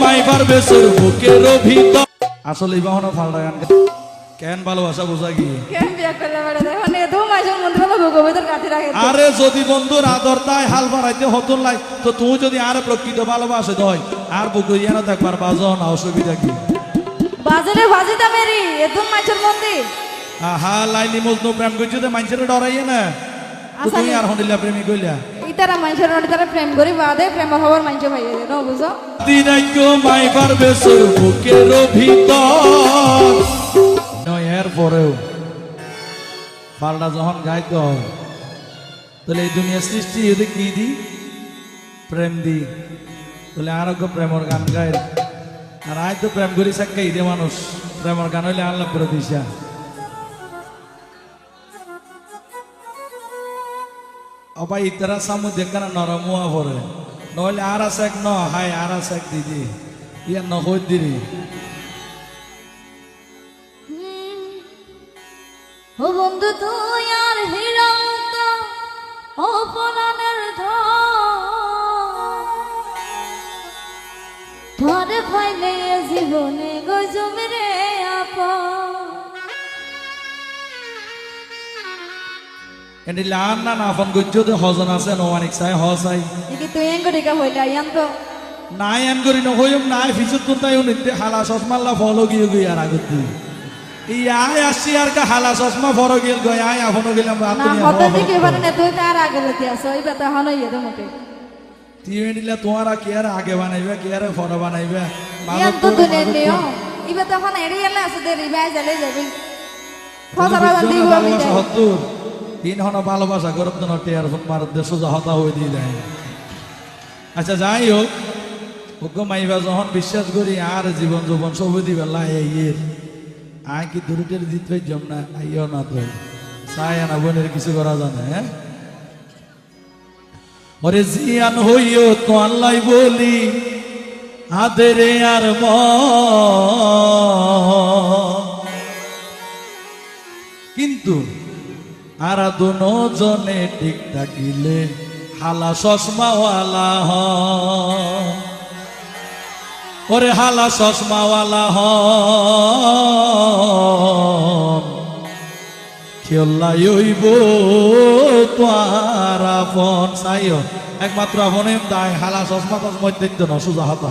মাই পারবে তোর বুকের ভিতর। আসলে ইবাহনো ফালটা গান কেন ভালোবাসা বোঝা গিয়ে কেন বিয়া করলে বড় দেখো নে দু মাসের মধ্যে বলো ভগবতের কাছে রাখে। আরে যদি বন্ধুর আদর তাই হাল বাড়াইতে হতো লাই তো তুমি যদি আর প্রকৃত ভালোবাসে দয় আর বুকে ইয়ানো থাকবার বাজো না অসুবিধা কি বাজারে বাজিতা মেরি এ দু মাসের মধ্যে আহা লাইলি মজনু প্রেম করছো তো মানুষের ডরাইয়ে না তো তুমি আর হন্ডিলা প্রেমী কইলা ইতারা মানুষের নড়ি তারা প্রেম করি বাদে প্রেম হবার মানুষ ভাইয়ে ন বুঝো দিনাইকো মাই পারবে তোর বুকের ভিতর নয় এর পরেও পাল্টা যখন গাইতে হয় তাহলে এই দুনিয়া সৃষ্টি এতে কি দি প্রেম দি তাহলে আরোগ্য প্রেমর গান গায় আর আয় তো প্রেম করি সাক্ষাই দে মানুষ প্রেমর গান হইলে আল্লাহ করে দিশা অবাই ইতারা সামু দেখান নরমুয়া পরে নহলে আর আছে এক ন হাই আর আছে এক দিদি ইয়া নহই দিদি ও বন্ধু তুই আর হিরন্ত ও পরাণের ধরে ফাইলে জীবনে গজম রে আপা এন্ড লান না না ফোন গজ্জো তো হজন আছে নো অনেক সাই হসাই ইকি তুই এঙ্গ রেখা হইলা ইয়ান তো নাই আন করি ন হইম নাই ফিসুত তো তাই নিতে হালা চশমাল্লা ফলো গিয়ে গই আর আগত ই আয় আসি আর কা হালা চশমা ফরো গেল গয় আয় আফনো গেলাম না হতে দিকে মানে নে তুই তার আগে লতি আছ ওই কথা হন ইয়ে তো মতে তিয়ে দিলা তোমারা কি আর আগে বানাইবে কি আর ফটো বানাইবে ইয়ান তো দুনে নিও ইবে তো হন এরিয়ালে আছে দে রিবাই জালে যাবি ফজরা বন্দি হবি দে সত্তর তিন হন ভালোবাসা গরব তো নটে আর মার দেশ হতা হয়ে দিয়ে যায় আচ্ছা যাই হোক ওকে মাইবা যখন বিশ্বাস করি আর জীবন যৌবন সব দিবে লাই ইয়ের আয় কি দুরুটের জিতবে জম না আইও না তো চাই না বোনের কিছু করা জানে হ্যাঁ ওরে জিয়ান হইও তো আল্লাহ বলি আদেরে আর কিন্তু আর দুনো জনে ঠিক থাকিলে হালা চশমাওয়ালা হ ওরে হালা চশমাওয়ালা হ খেলাই হইব তোর আপন চাইও একমাত্র আপনে তাই হালা চশমা টসমা দিত না সোজা হাতা